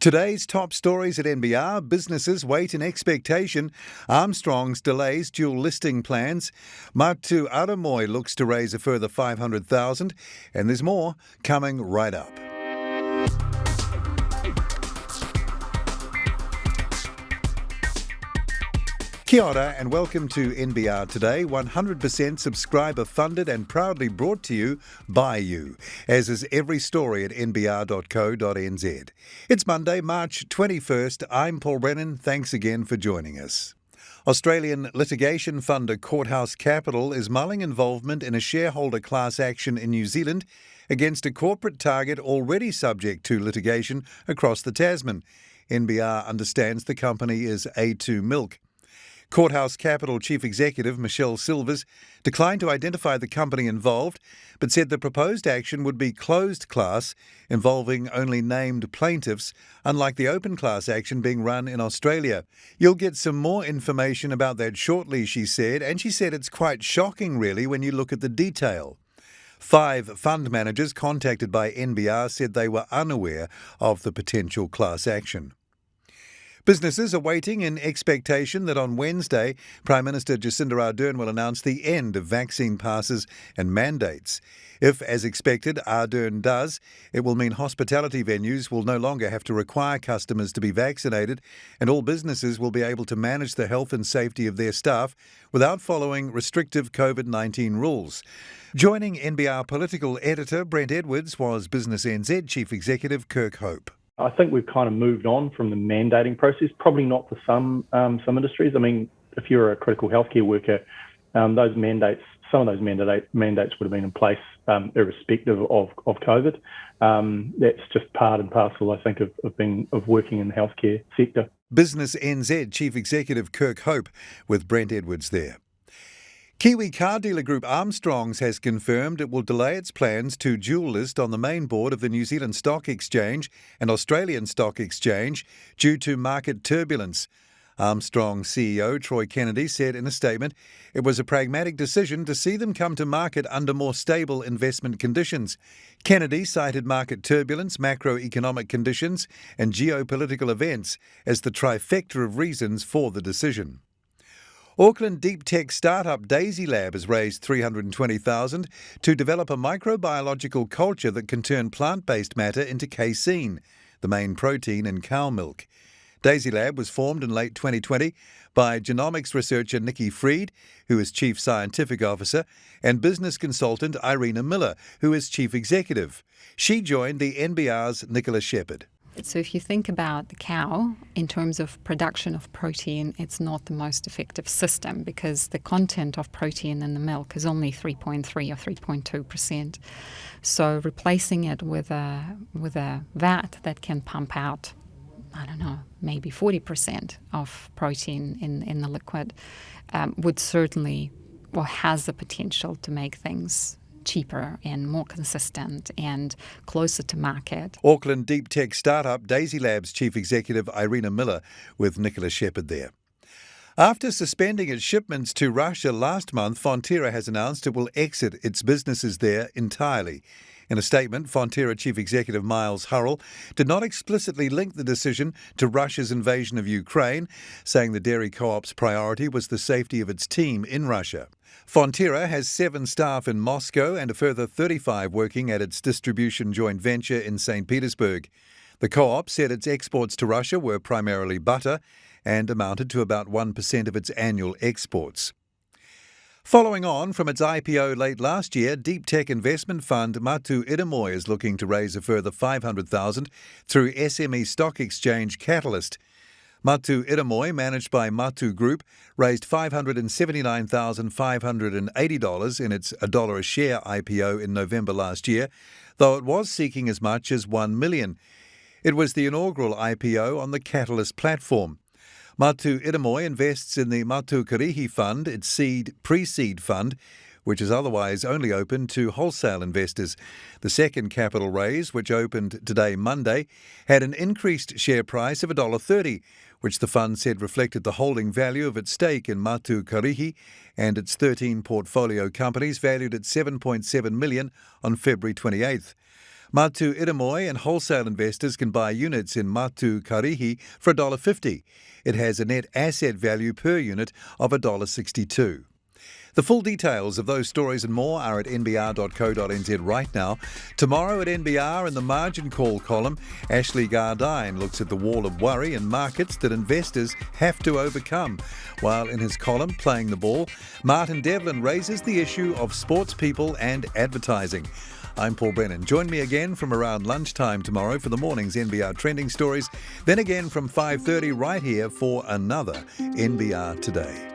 Today's top stories at NBR: businesses wait in expectation, Armstrong's delays dual listing plans, Matu Idemoi looks to raise a further $500,000, and there's more coming right up. Kia ora and welcome to NBR Today, 100% subscriber funded and proudly brought to you by you, as is every story at nbr.co.nz. It's Monday, March 21st. I'm Paul Brennan. Thanks again for joining us. Australian litigation funder Courthouse Capital is mulling involvement in a shareholder class action in New Zealand against a corporate target already subject to litigation across the Tasman. NBR understands the company is A2 Milk. Courthouse Capital Chief Executive Michelle Silvers declined to identify the company involved, but said the proposed action would be closed class, involving only named plaintiffs, unlike the open class action being run in Australia. You'll get some more information about that shortly, she said, and she said it's quite shocking, really, when you look at the detail. 5 fund managers contacted by NBR said they were unaware of the potential class action. Businesses are waiting in expectation that on Wednesday, Prime Minister Jacinda Ardern will announce the end of vaccine passes and mandates. If, as expected, Ardern does, it will mean hospitality venues will no longer have to require customers to be vaccinated, and all businesses will be able to manage the health and safety of their staff without following restrictive COVID-19 rules. Joining NBR political editor Brent Edwards was Business NZ Chief Executive Kirk Hope. I think we've kind of moved on from the mandating process, probably not for some industries. I mean, if you're a critical healthcare worker, some of those mandates would have been in place irrespective of COVID. That's just part and parcel, I think, of working in the healthcare sector. Business NZ Chief Executive Kirk Hope with Brent Edwards there. Kiwi car dealer group Armstrong's has confirmed it will delay its plans to dual list on the main board of the New Zealand Stock Exchange and Australian Stock Exchange due to market turbulence. Armstrong CEO Troy Kennedy said in a statement it was a pragmatic decision to see them come to market under more stable investment conditions. Kennedy cited market turbulence, macroeconomic conditions and geopolitical events as the trifecta of reasons for the decision. Auckland deep tech startup Daisy Lab has raised $320,000 to develop a microbiological culture that can turn plant-based matter into casein, the main protein in cow milk. Daisy Lab was formed in late 2020 by genomics researcher Nikki Fried, who is Chief Scientific Officer, and business consultant Irina Miller, who is Chief Executive. She joined the NBR's Nicola Shepherd. So if you think about the cow, in terms of production of protein, it's not the most effective system because the content of protein in the milk is only 3.3 or 3.2%. So replacing it with a vat that can pump out, I don't know, maybe 40% of protein in the liquid would certainly, or has the potential to make things cheaper and more consistent and closer to market. Auckland deep tech startup Daisy Lab's Chief Executive Irina Miller with Nicola Shepherd there. After suspending its shipments to Russia last month, Fonterra has announced it will exit its businesses there entirely. In a statement, Fonterra Chief Executive Miles Hurrell did not explicitly link the decision to Russia's invasion of Ukraine, saying the dairy co-op's priority was the safety of its team in Russia. Fonterra has 7 staff in Moscow and a further 35 working at its distribution joint venture in St. Petersburg. The co-op said its exports to Russia were primarily butter and amounted to about 1% of its annual exports. Following on from its IPO late last year, deep tech investment fund Matu Idemoi is looking to raise a further $500,000 through SME stock exchange Catalyst. Matu Idemoi, managed by Matu Group, raised $579,580 in its $1 a share IPO in November last year, though it was seeking as much as $1 million. It was the inaugural IPO on the Catalyst platform. Matu Idemoi invests in the Matu Karihi Fund, its pre-seed fund, which is otherwise only open to wholesale investors. The second capital raise, which opened today Monday, had an increased share price of $1.30, which the fund said reflected the holding value of its stake in Matu Karihi and its 13 portfolio companies valued at $7.7 million on February 28th. Matu Idemoi and wholesale investors can buy units in Matu Karihi for $1.50. It has a net asset value per unit of $1.62. The full details of those stories and more are at nbr.co.nz right now. Tomorrow at NBR in the Margin Call column, Ashley Gardine looks at the wall of worry in markets that investors have to overcome. While in his column, Playing the Ball, Martin Devlin raises the issue of sports people and advertising. I'm Paul Brennan. Join me again from around lunchtime tomorrow for the morning's NBR Trending Stories, then again from 5:30 right here for another NBR Today.